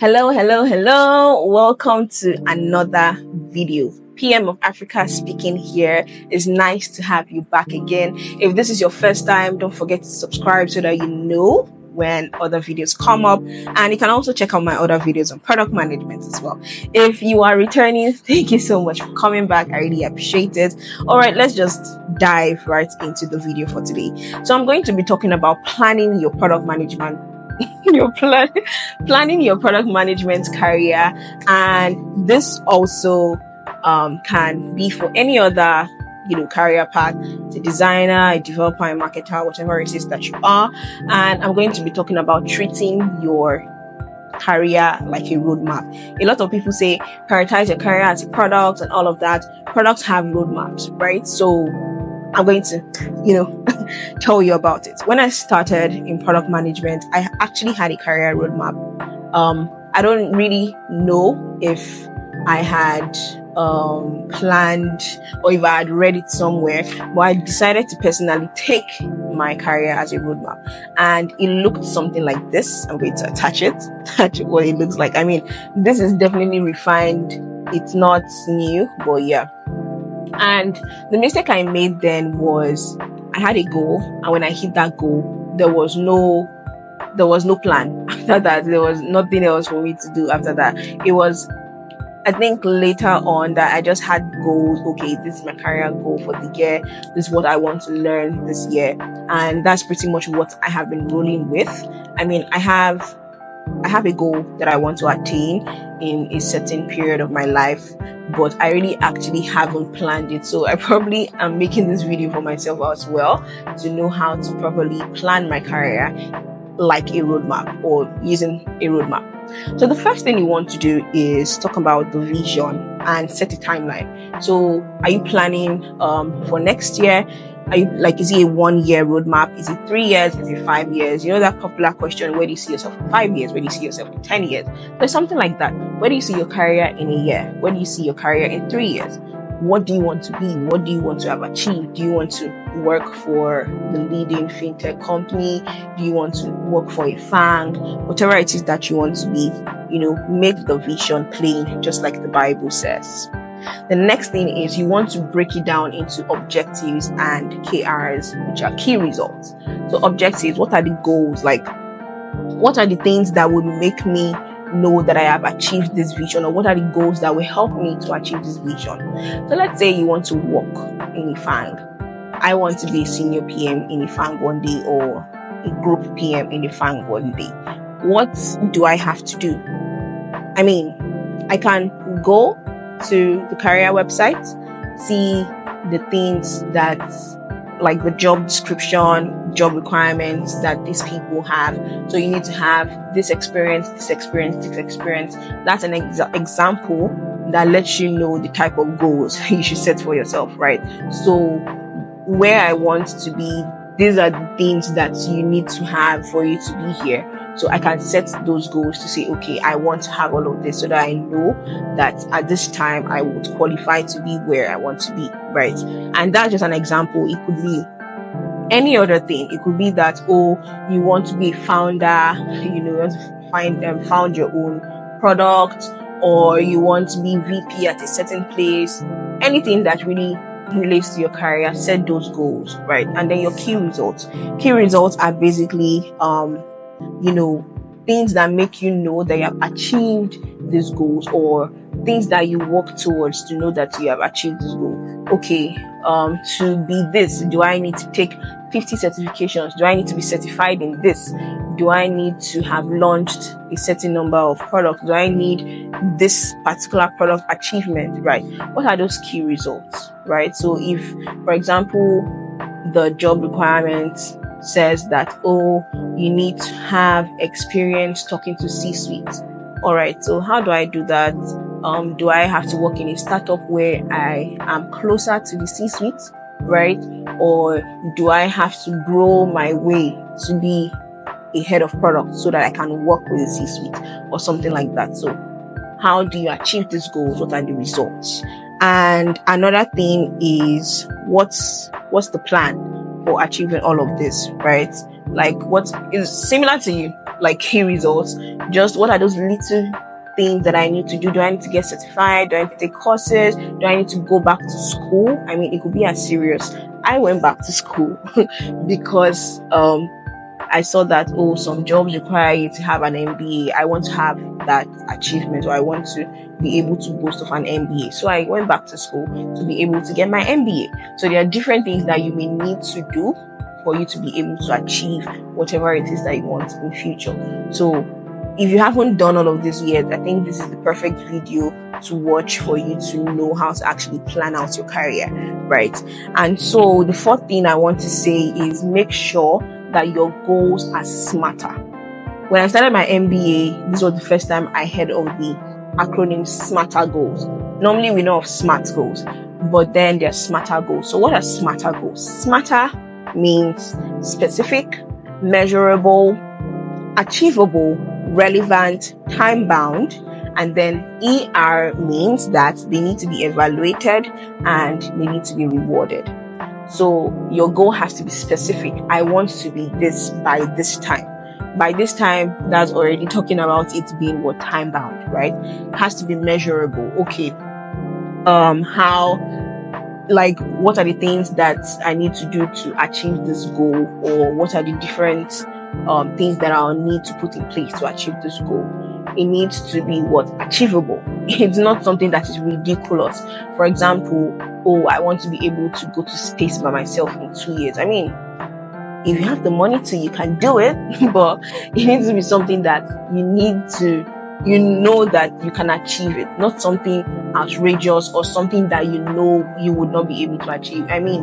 Hello, hello, hello. Welcome to another video. PM of Africa speaking here. It's nice to have you back again. If this is your first time, don't forget to subscribe so that you know when other videos come up. And you can also check out my other videos on product management as well. If you are returning, thank you so much for coming back. I really appreciate it. All right, let's just dive right into the video for today. So I'm going to be talking about planning your product management planning your product management career, and this also can be for any other career path, a designer, a developer, a marketer, whatever it is that you are. And I'm going to be talking about treating your career like a roadmap. A lot of people say prioritize your career as a product and all of that. Products have roadmaps, right? So I'm going to, tell you about it. When I started in product management, I actually had a career roadmap. I don't really know if I had planned or if I had read it somewhere, but I decided to personally take my career as a roadmap, and it looked something like this. I'm going to attach it. That's what it looks like. I mean, this is definitely refined. It's not new, but yeah. And the mistake I made then was I had a goal, and when I hit that goal, there was no plan. After that, there was nothing else for me to do after that. It was, I think, later on that I just had goals. Okay, this is my career goal for the year. This is what I want to learn this year. And that's pretty much what I have been rolling with. I mean, I have a goal that I want to attain in a certain period of my life, but I really actually haven't planned it. So I probably am making this video for myself as well, to know how to properly plan my career like a roadmap, or using a roadmap. So the first thing you want to do is talk about the vision and set a timeline. So are you planning for next year? Are you is it a 1 year roadmap? Is it 3 years? Is it 5 years? You know that popular question, where do you see yourself in 5 years? Where do you see yourself in 10 years? There's something like that. Where do you see your career in a year? Where do you see your career in 3 years? What do you want to be? What do you want to have achieved? Do you want to work for the leading fintech company? Do you want to work for a FANG? Whatever it is that you want to be, make the vision plain, just like the Bible says. The next thing is you want to break it down into objectives and KRs, which are key results. So objectives, what are the goals? What are the things that would make me know that I have achieved this vision, or what are the goals that will help me to achieve this vision? So let's say you want to work in a FANG. I want to be a senior PM in a FANG one day, or a group PM in a FANG one day. What do I have to do? I mean, I can go to the career website, see the things that, like the job description, job requirements that these people have. So you need to have this experience, this experience, this experience. That's an example that lets you know the type of goals you should set for yourself, right? So where I want to be, these are the things that you need to have for you to be here. So I can set those goals to say, okay, I want to have all of this, so that I know that at this time I would qualify to be where I want to be, right? And that's just an example. It could be any other thing. It could be that, you want to be a founder, you want to found your own product, or you want to be VP at a certain place. Anything that really relates to your career, set those goals, right? And then your key results. Key results are basically things that make you know that you have achieved these goals, or things that you work towards to know that you have achieved this goal. Okay, to be this, do I need to take 50 certifications? Do I need to be certified in this? Do I need to have launched a certain number of products? Do I need this particular product achievement, right? What are those key results, right? So if, for example, the job requirements says that, you need to have experience talking to C-suite. All right, so how do I do that? Do I have to work in a startup where I am closer to the C-suite, right? Or do I have to grow my way to be a head of product so that I can work with the C-suite, or something like that? So how do you achieve these goals? What are the results? And another thing is, what's the plan for achieving all of this, right? Like, what is similar to you? like key results. Just what are those little things that I need to do? Do I need to get certified? Do I need to take courses? Do I need to go back to school? I mean, it could be as serious. I went back to school because I saw that, some jobs require you to have an MBA. I want to have that achievement, or I want to be able to boast of an MBA. So I went back to school to be able to get my MBA. So there are different things that you may need to do for you to be able to achieve whatever it is that you want in future. So if you haven't done all of this yet, I think this is the perfect video to watch for you to know how to actually plan out your career, right? And so the fourth thing I want to say is make sure that your goals are smarter. When I started my MBA, this was the first time I heard of the acronym SMARTER goals. Normally we know of SMART goals, but then there are SMARTER goals. So what are SMARTER goals? SMARTER means specific, measurable, achievable, relevant, time-bound, and then ER means that they need to be evaluated and they need to be rewarded. So your goal has to be specific. I want to be this by this time. By this time, that's already talking about it being time-bound, right? It has to be measurable. Okay, what are the things that I need to do to achieve this goal, or what are the different things that I'll need to put in place to achieve this goal? It needs to be achievable. It's not something that is ridiculous. For example, I want to be able to go to space by myself in 2 years. I mean, if you have the money to, you can do it, but it needs to be something that you know that you can achieve it, not something outrageous or something that you know you would not be able to achieve. I mean,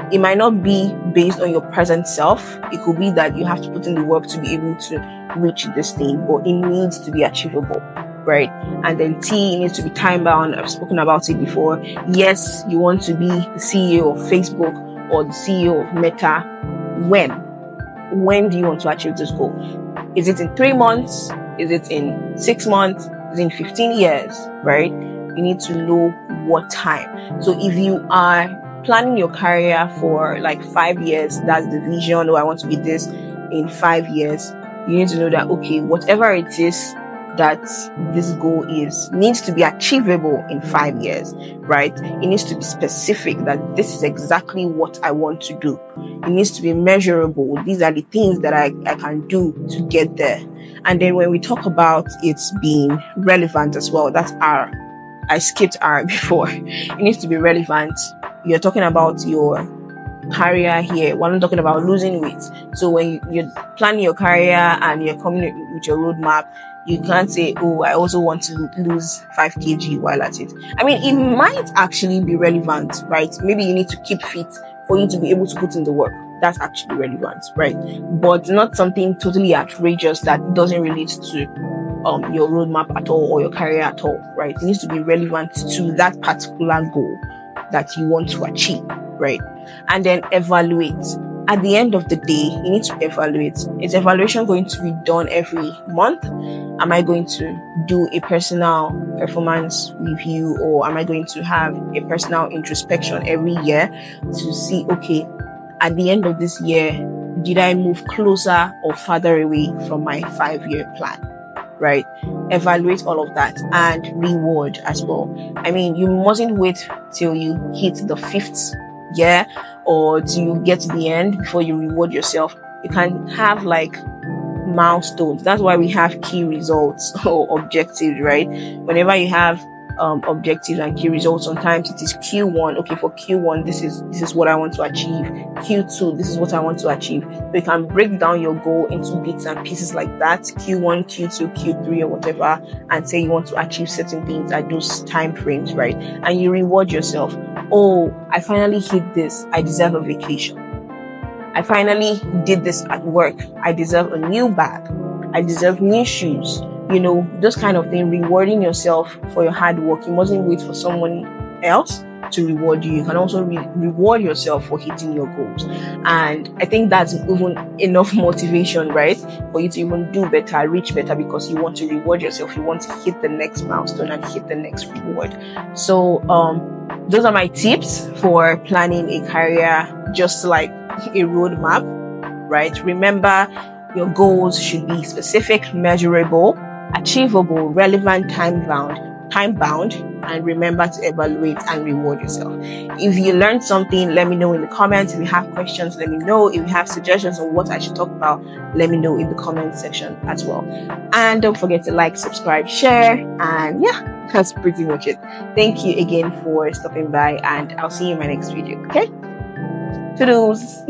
it might not be based on your present self. It could be that you have to put in the work to be able to reach this thing, but it needs to be achievable, right? And then T, it needs to be time bound. I've spoken about it before. Yes, you want to be the CEO of Facebook or the CEO of Meta. When do you want to achieve this goal? Is it in 3 months? Is it in 6 months? Is it in 15 years, right? You need to know what time. So if you are planning your career for 5 years, that's the vision, I want to be this in 5 years, you need to know that, okay, whatever it is that this goal needs to be achievable in 5 years, right? It needs to be specific, that this is exactly what I want to do. It needs to be measurable. These are the things that I can do to get there. And then when we talk about it being relevant as well, that's R. I skipped R before. It needs to be relevant. You're talking about your career here. We're not talking about losing weight. So when you're planning your career and you're coming with your roadmap, you can't say, I also want to lose 5 kg while at it. I mean, it might actually be relevant, right? Maybe you need to keep fit for you to be able to put in the work. That's actually relevant, right? But not something totally outrageous that doesn't relate to your roadmap at all or your career at all, right? It needs to be relevant to that particular goal that you want to achieve, right? And then evaluate. At the end of the day, you need to evaluate. Is evaluation going to be done every month? Am I going to do a personal performance review, or am I going to have a personal introspection every year to see, okay, at the end of this year, did I move closer or farther away from my 5-year plan, right? Evaluate all of that and reward as well. I mean, you mustn't wait till you hit the 5th year or till you get to the end before you reward yourself. You can have milestones. That's why we have key results or objectives, right? Whenever you have objectives and key results, sometimes it is Q1. Okay, for Q1, this is what I want to achieve. Q2, this is what I want to achieve. So you can break down your goal into bits and pieces like that, Q1, Q2, Q3, or whatever, and say you want to achieve certain things at those time frames, right? And you reward yourself. I finally hit this. I deserve a vacation. I finally did this at work. I deserve a new bag. I deserve new shoes. Those kind of things, rewarding yourself for your hard work. You mustn't wait for someone else to reward you. You can also reward yourself for hitting your goals. And I think that's even enough motivation, right? For you to even do better, reach better, because you want to reward yourself. You want to hit the next milestone and hit the next reward. So, those are my tips for planning a career, just like a roadmap, right? Remember, Your goals should be specific, measurable, achievable, relevant, time bound, and remember to evaluate and reward yourself. If you learned something, let me know in the comments. If you have questions, let me know. If you have suggestions on what I should talk about, let me know in the comment section as well. And don't forget to like, subscribe, share, and yeah, that's pretty much it. Thank you again for stopping by, and I'll see you in my next video. Okay? Toodles.